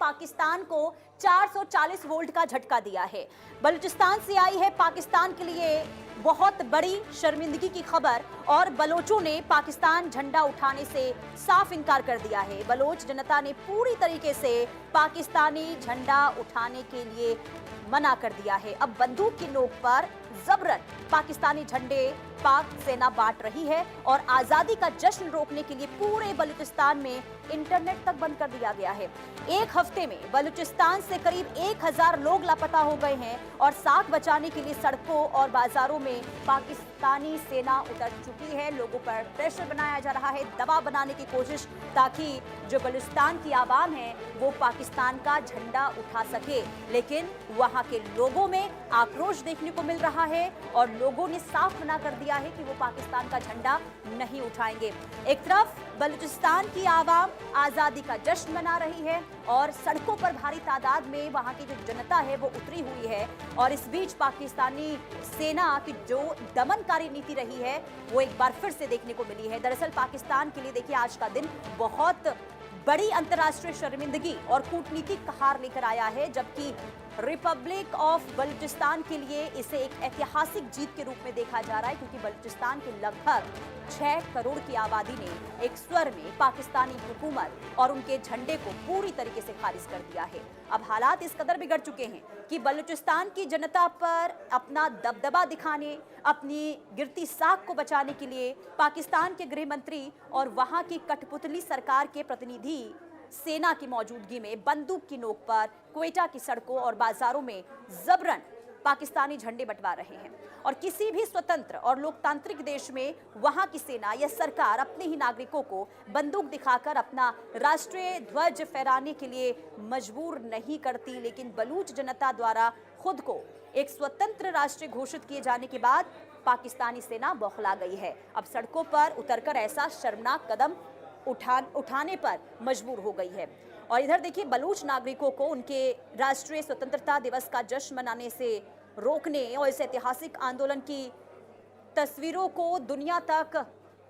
पाकिस्तान को 440 वोल्ट का झटका दिया है। बलूचिस्तान से आई है पाकिस्तान के लिए बहुत बड़ी शर्मिंदगी की खबर और बलोचों ने पाकिस्तान झंडा उठाने से साफ इनकार कर दिया है। बलोच जनता ने पूरी तरीके से पाकिस्तानी झंडा उठाने के लिए मना कर दिया है। अब बंदूक की नोक पर जबरन पाकिस्तानी झंडे पाक सेना बांट रही है और आजादी का जश्न रोकने के लिए पूरे बलूचिस्तान में इंटरनेट तक बंद कर दिया गया है। एक हफ्ते में बलूचिस्तान से करीब 1000 लोग लापता हो गए हैं और साख बचाने के लिए सड़कों और बाजारों में पाकिस्तानी सेना उतर चुकी है। लोगों पर प्रेशर बनाया जा रहा है, दबाव बनाने की कोशिश, ताकि जो बलूचिस्तान की आवाम है वो पाकिस्तान का झंडा उठा सके। लेकिन वहां के लोगों में आक्रोश देखने को मिल रहा है और लोगों ने साफ मना कर दिया है कि वो पाकिस्तान का झंडा नहीं उठाएंगे। एक तरफ बलूचिस्तान की आवाम आजादी का जश्न मना रही है और सड़कों पर भारी तादाद में वहां की जो जनता है वो उतरी हुई है और इस बीच पाकिस्तानी सेना की जो दमनकारी नीति रही है वो एक बार फिर से देखने को मिली है। दरअसल पाकिस्तान के लिए देखिए आज का दिन बहुत बड़ी अंतर्राष्ट्रीय शर्मिंदगी और कूटनीतिक हार लेकर आया है, जबकि रिपब्लिक ऑफ बलूचिस्तान के लिए इसे एक ऐतिहासिक जीत के रूप में देखा जा रहा है, क्योंकि बलूचिस्तान के लगभग 6 करोड़ की आबादी ने एक स्वर में पाकिस्तानी हुकूमत और उनके झंडे को पूरी तरीके से खारिज कर दिया है। अब हालात इस कदर बिगड़ चुके हैं कि बलूचिस्तान की जनता पर अपना दबदबा दिखाने, अपनी गिरती साख को बचाने के लिए पाकिस्तान के गृह मंत्री और वहां की कठपुतली सरकार के प्रतिनिधि सेना की मौजूदगी में बंदूक की नोक पर क्वेटा की सड़कों और बाजारों में जबरन पाकिस्तानी झंडे बंटवा रहे हैं। और किसी भी स्वतंत्र और लोकतांत्रिक देश में वहां की सेना या सरकार अपने ही नागरिकों को बंदूक दिखाकर अपना राष्ट्रीय ध्वज फहराने के लिए मजबूर नहीं करती, लेकिन बलूच जनता द्वारा खुद को एक स्वतंत्र राष्ट्र घोषित किए जाने के बाद पाकिस्तानी सेना बौखला गई है। अब सड़कों पर उतरकर ऐसा शर्मनाक कदम उठाने पर मजबूर हो गई है। और इधर देखिए बलूच नागरिकों को उनके राष्ट्रीय स्वतंत्रता दिवस का जश्न मनाने से रोकने और इस ऐतिहासिक आंदोलन की तस्वीरों को दुनिया तक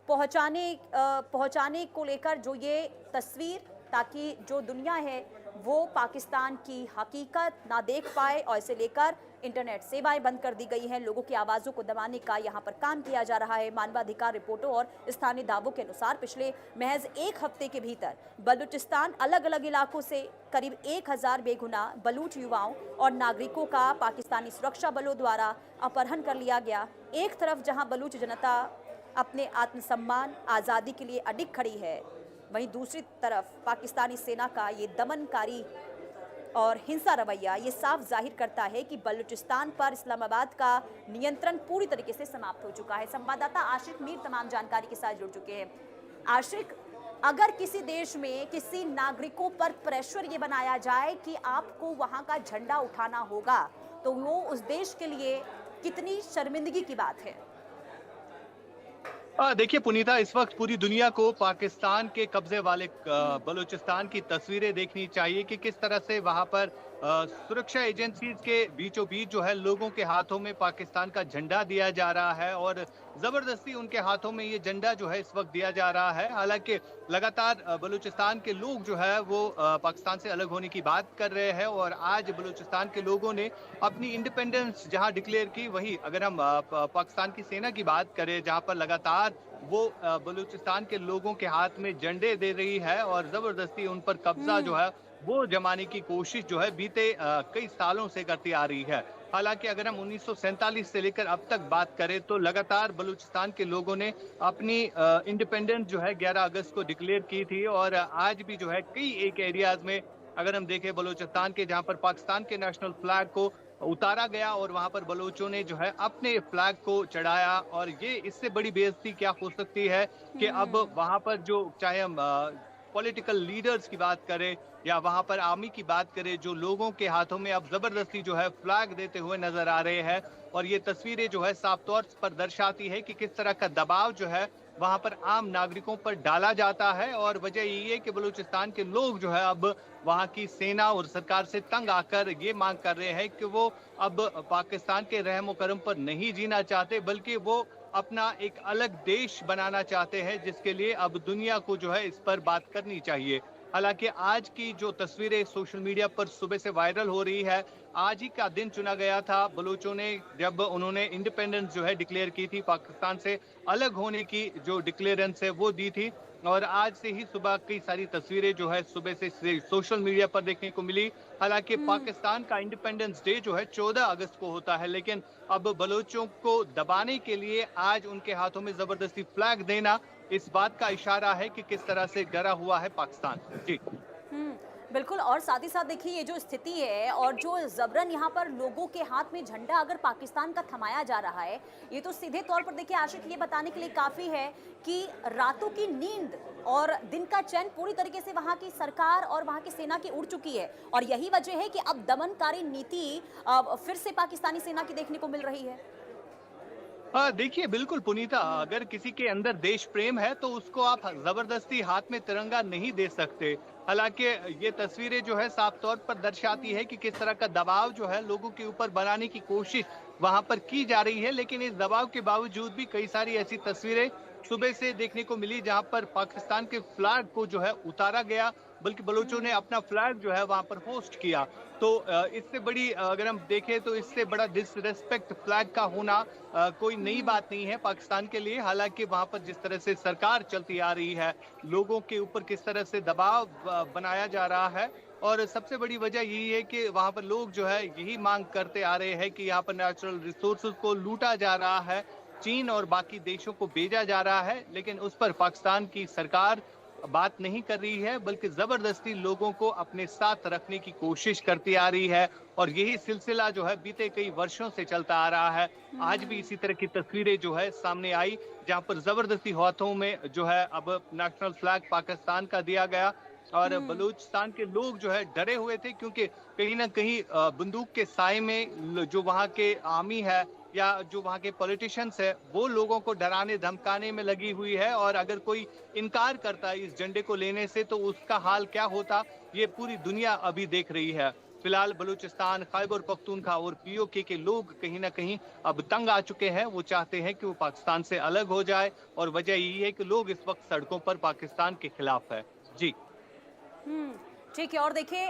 पहुंचाने को लेकर जो ये तस्वीर, ताकि जो दुनिया है वो पाकिस्तान की हकीकत ना देख पाए, और इसे लेकर इंटरनेट सेवाएं बंद कर दी गई हैं। लोगों की आवाज़ों को दबाने का यहाँ पर काम किया जा रहा है। मानवाधिकार रिपोर्टों और स्थानीय दावों के अनुसार पिछले महज एक हफ्ते के भीतर बलूचिस्तान अलग अलग इलाकों से करीब 1000 बेगुनाह बलूच युवाओं और नागरिकों का पाकिस्तानी सुरक्षा बलों द्वारा अपहरण कर लिया गया। एक तरफ जहाँ बलूच जनता अपने आत्मसम्मान, आज़ादी के लिए अडिग खड़ी है, वहीं दूसरी तरफ पाकिस्तानी सेना का ये दमनकारी और हिंसा रवैया ये साफ जाहिर करता है कि बलूचिस्तान पर इस्लामाबाद का नियंत्रण पूरी तरीके से समाप्त हो चुका है। संवाददाता आशिक मीर तमाम जानकारी के साथ जुड़ चुके हैं। आशिक, अगर किसी देश में किसी नागरिकों पर प्रेशर ये बनाया जाए कि आपको वहां का झंडा उठाना होगा, तो वो उस देश के लिए कितनी शर्मिंदगी की बात है? देखिए पुनीता, इस वक्त पूरी दुनिया को पाकिस्तान के कब्जे वाले बलूचिस्तान की तस्वीरें देखनी चाहिए कि किस तरह से वहां पर सुरक्षा एजेंसीज के बीचों बीच जो है लोगों के हाथों में पाकिस्तान का झंडा दिया जा रहा है और जबरदस्ती उनके हाथों में ये झंडा जो है इस वक्त दिया जा रहा है। हालांकि लगातार बलूचिस्तान के लोग जो है वो पाकिस्तान से अलग होने की बात कर रहे हैं और आज बलूचिस्तान के लोगों ने अपनी इंडिपेंडेंस जहां डिक्लेयर की, वही अगर हम पाकिस्तान की सेना की बात करें जहां पर लगातार वो बलूचिस्तान के लोगों के हाथ में झंडे दे रही है और जबरदस्ती उन पर कब्जा जो है वो जमाने की कोशिश जो है बीते कई सालों से करती आ रही है। हालांकि अगर हम 1947 से लेकर अब तक बात करें तो लगातार बलूचिस्तान के लोगों ने अपनी इंडिपेंडेंस जो है 11 अगस्त को डिक्लेयर की थी और आज भी जो है कई एक एरियाज में अगर हम देखें बलूचिस्तान के जहां पर पाकिस्तान के नेशनल फ्लैग को उतारा गया और वहां पर बलूचों ने जो है अपने फ्लैग को चढ़ाया, और ये इससे बड़ी बेइज्जती क्या हो सकती है कि अब वहां पर जो चाहे हम पॉलिटिकल लीडर्स की बात करें या वहां पर आर्मी की बात करें, जो लोगों के हाथों में अब जबरदस्ती जो है फ्लैग देते हुए नजर आ रहे हैं और ये तस्वीरें जो है साफ तौर पर दर्शाती है कि किस तरह का दबाव जो है वहां पर आम नागरिकों पर डाला जाता है। और वजह यही है कि बलूचिस्तान के लोग जो है अब वहां की सेना और सरकार से तंग आकर ये मांग कर रहे हैं कि वो अब पाकिस्तान के रहमो करम पर नहीं जीना चाहते, बल्कि वो अपना एक अलग देश बनाना चाहते हैं, जिसके लिए अब दुनिया को जो है इस पर बात करनी चाहिए। हालांकि आज की जो तस्वीरें सोशल मीडिया पर सुबह से वायरल हो रही है, आज ही का दिन चुना गया था बलूचों ने, जब उन्होंने इंडिपेंडेंस जो है डिक्लेयर की थी, पाकिस्तान से अलग होने की जो डिक्लेरेंस है वो दी थी। और आज से ही सुबह कई सारी तस्वीरें जो है सुबह से सोशल मीडिया पर देखने को मिली। हालांकि हम्म। पाकिस्तान का इंडिपेंडेंस डे जो है 14 अगस्त को होता है, लेकिन अब बलोचों को दबाने के लिए आज उनके हाथों में जबरदस्ती फ्लैग देना इस बात का इशारा है कि किस तरह से डरा हुआ है पाकिस्तान। जी। हुँ, बिल्कुल। और साथ ही साथ देखिए ये जो स्थिति है और जो ज़बरन यहाँ पर लोगों के हाथ में झंडा अगर पाकिस्तान का थमाया जा रहा है, ये तो सीधे तौर पर देखिए आशिक ये बताने के लिए काफ़ी है कि रातों की नींद और दिन का चैन पूरी तरीके से वहाँ की सरकार और वहाँ की सेना की उड़ चुकी है। और यही वजह है कि अब दमनकारी नीति फिर से पाकिस्तानी सेना की देखने को मिल रही है। हाँ, देखिए बिल्कुल पुनीता, अगर किसी के अंदर देश प्रेम है तो उसको आप जबरदस्ती हाथ में तिरंगा नहीं दे सकते। हालांकि ये तस्वीरें जो है साफ तौर पर दर्शाती है कि किस तरह का दबाव जो है लोगों के ऊपर बनाने की कोशिश वहां पर की जा रही है, लेकिन इस दबाव के बावजूद भी कई सारी ऐसी तस्वीरें सुबह से देखने को मिली जहां पर पाकिस्तान के फ्लैग को जो है उतारा गया, बल्कि बलूचों ने अपना फ्लैग जो है वहां पर होस्ट किया। तो इससे बड़ी अगर हम देखें तो इससे बड़ा डिसरिस्पेक्ट फ्लैग का होना कोई नई बात नहीं है पाकिस्तान के लिए। हालांकि वहां पर जिस तरह से सरकार चलती आ रही है, लोगों के ऊपर किस तरह से दबाव बनाया जा रहा है, और सबसे बड़ी वजह यही है कि वहां पर लोग जो है यही मांग करते आ रहे हैं कि यहाँ पर नेचुरल रिसोर्सेज को लूटा जा रहा है, चीन और बाकी देशों को भेजा जा रहा है, लेकिन उस पर पाकिस्तान की सरकार बात नहीं कर रही है, बल्कि जबरदस्ती लोगों को अपने साथ रखने की कोशिश करती आ रही है। और यही सिलसिला जो है बीते कई वर्षों से चलता आ रहा है। आज भी इसी तरह की तस्वीरें जो है सामने आई, जहां पर जबरदस्ती हाथों में जो है अब नेशनल फ्लैग पाकिस्तान का दिया गया, और बलूचिस्तान के लोग जो है डरे हुए थे, क्योंकि कहीं ना कहीं बंदूक के साए में जो वहां के आर्मी है या जो वहां के पॉलिटिशियंस है, वो लोगों को डराने धमकाने में लगी हुई है। और अगर कोई इनकार करता है इस झंडे को लेने से तो उसका हाल क्या होता, ये पूरी दुनिया अभी देख रही है। फिलहाल बलूचिस्तान, खैबर पख्तूनख्वा और पीओके के लोग कहीं ना कहीं अब तंग आ चुके हैं। वो चाहते हैं कि वो पाकिस्तान से अलग हो जाए, और वजह यही है कि लोग इस वक्त सड़कों पर पाकिस्तान के खिलाफ है। जी। ठीक है। और देखिए